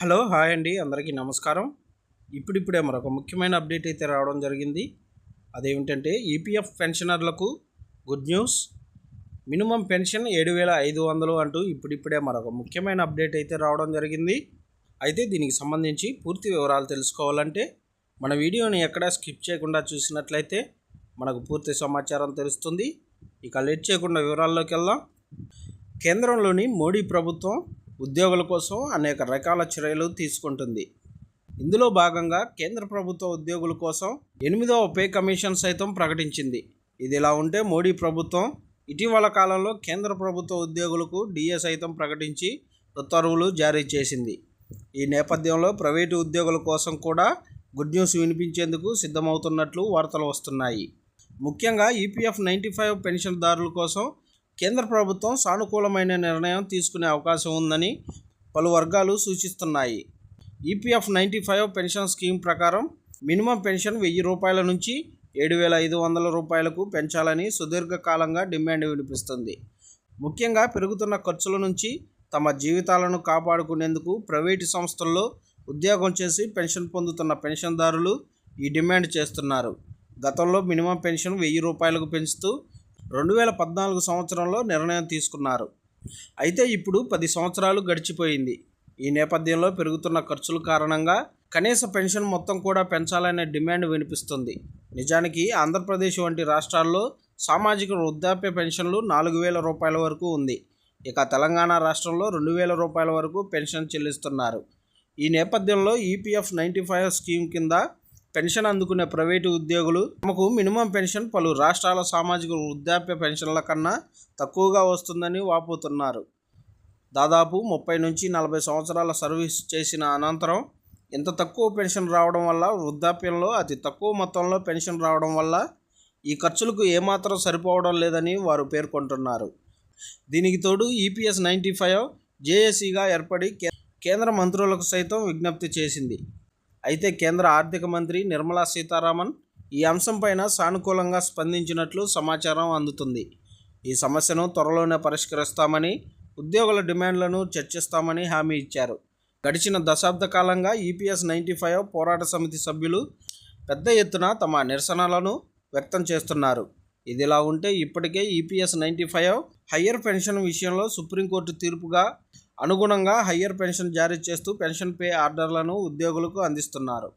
Hello hi అండి, అందరికీ నమస్కారం. ఇప్పుడిప్పుడే మరొక ముఖ్యమైన అప్డేట్ అయితే రావడం జరిగింది. అదేమిటంటే ఈపీఎఫ్ పెన్షనర్లకు గుడ్ న్యూస్. మినిమం పెన్షన్ 7,500 అంటూ ఇప్పుడిప్పుడే మరొక ముఖ్యమైన అప్డేట్ అయితే రావడం జరిగింది. అయితే దీనికి సంబంధించి పూర్తి వివరాలు తెలుసుకోవాలంటే మన వీడియోని ఎక్కడా స్కిప్ చేయకుండా చూసినట్లయితే మనకు పూర్తి సమాచారం తెలుస్తుంది. ఇక లేట్ చేయకుండా వివరాల్లోకి వెళ్దాం. కేంద్రంలోని మోడీ ప్రభుత్వం ఉద్యోగుల కోసం అనేక రకాల చర్యలు తీసుకుంటుంది. ఇందులో భాగంగా కేంద్ర ప్రభుత్వ ఉద్యోగుల కోసం 8వ పే కమిషన్ సైతం ప్రకటించింది. ఇదిలా ఉంటే మోడీ ప్రభుత్వం ఇటీవల కాలంలో కేంద్ర ప్రభుత్వ ఉద్యోగులకు డిఏ సైతం ప్రకటించి ఉత్తర్వులు జారీ చేసింది. ఈ నేపథ్యంలో ప్రైవేటు ఉద్యోగుల కోసం కూడా గుడ్ న్యూస్ వినిపించేందుకు సిద్ధమవుతున్నట్లు వార్తలు వస్తున్నాయి. ముఖ్యంగా ఈపీఎఫ్ 95 పెన్షన్దారుల కోసం కేంద్ర ప్రభుత్వం సానుకూలమైన నిర్ణయం తీసుకునే అవకాశం ఉందని పలు వర్గాలు సూచిస్తున్నాయి. ఈపీఎఫ్ 95 పెన్షన్ స్కీమ్ ప్రకారం మినిమం పెన్షన్ 1,000 రూపాయల నుంచి 7,500 రూపాయలకు పెంచాలని సుదీర్ఘకాలంగా డిమాండ్ వినిపిస్తుంది. ముఖ్యంగా పెరుగుతున్న ఖర్చుల నుంచి తమ జీవితాలను కాపాడుకునేందుకు ప్రైవేటు సంస్థల్లో ఉద్యోగం చేసి పెన్షన్ పొందుతున్న పెన్షన్దారులు ఈ డిమాండ్ చేస్తున్నారు. గతంలో మినిమం పెన్షన్ 1,000 రూపాయలకు పెంచుతూ 2014 సంవత్సరంలో నిర్ణయం తీసుకున్నారు. అయితే ఇప్పుడు 10 సంవత్సరాలు గడిచిపోయింది. ఈ నేపథ్యంలో పెరుగుతున్న ఖర్చుల కారణంగా కనీస పెన్షన్ మొత్తం కూడా పెంచాలనే డిమాండ్ వినిపిస్తుంది. నిజానికి ఆంధ్రప్రదేశ్ వంటి రాష్ట్రాల్లో సామాజిక వృద్ధాప్య పెన్షన్లు 4,000 రూపాయల వరకు ఉంది. ఇక తెలంగాణ రాష్ట్రంలో 2,000 రూపాయల వరకు పెన్షన్ చెల్లిస్తున్నారు. ఈ నేపథ్యంలో ఈపీఎఫ్ 95 స్కీమ్ కింద పెన్షన్ అందుకునే ప్రైవేటు ఉద్యోగులు తమకు మినిమం పెన్షన్ పలు రాష్ట్రాల సామాజిక వృద్ధాప్య పెన్షన్ల కన్నా తక్కువగా వస్తుందని వాపోతున్నారు. దాదాపు 30 నుంచి 40 సంవత్సరాల సర్వీస్ చేసిన అనంతరం ఇంత తక్కువ పెన్షన్ రావడం వల్ల, వృద్ధాప్యంలో అతి తక్కువ మొత్తంలో పెన్షన్ రావడం వల్ల ఈ ఖర్చులకు ఏమాత్రం సరిపోవడం లేదని వారు పేర్కొంటున్నారు. దీనికి తోడు ఈపీఎస్ 95 జేఏసీగా ఏర్పడి కేంద్ర మంత్రులకు సైతం విజ్ఞప్తి చేసింది. అయితే కేంద్ర ఆర్థిక మంత్రి నిర్మలా సీతారామన్ ఈ అంశంపైన సానుకూలంగా స్పందించినట్లు సమాచారం అందుతుంది. ఈ సమస్యను త్వరలోనే పరిష్కరిస్తామని, ఉద్యోగుల డిమాండ్లను చర్చిస్తామని హామీ ఇచ్చారు. గడిచిన దశాబ్ద కాలంగా ఈపీఎస్ 95 పోరాట సమితి సభ్యులు పెద్ద ఎత్తున తమ నిరసనలను వ్యక్తం చేస్తున్నారు. ఇదిలా ఉంటే ఇప్పటికే ఈపీఎస్ 95 హయ్యర్ పెన్షన్ విషయంలో సుప్రీంకోర్టు తీర్పుగా అనుగుణంగా హయ్యర్ పెన్షన్ జారీ చేస్తూ పెన్షన్ పే ఆర్డర్లను ఉద్యోగులకు అందిస్తున్నారు.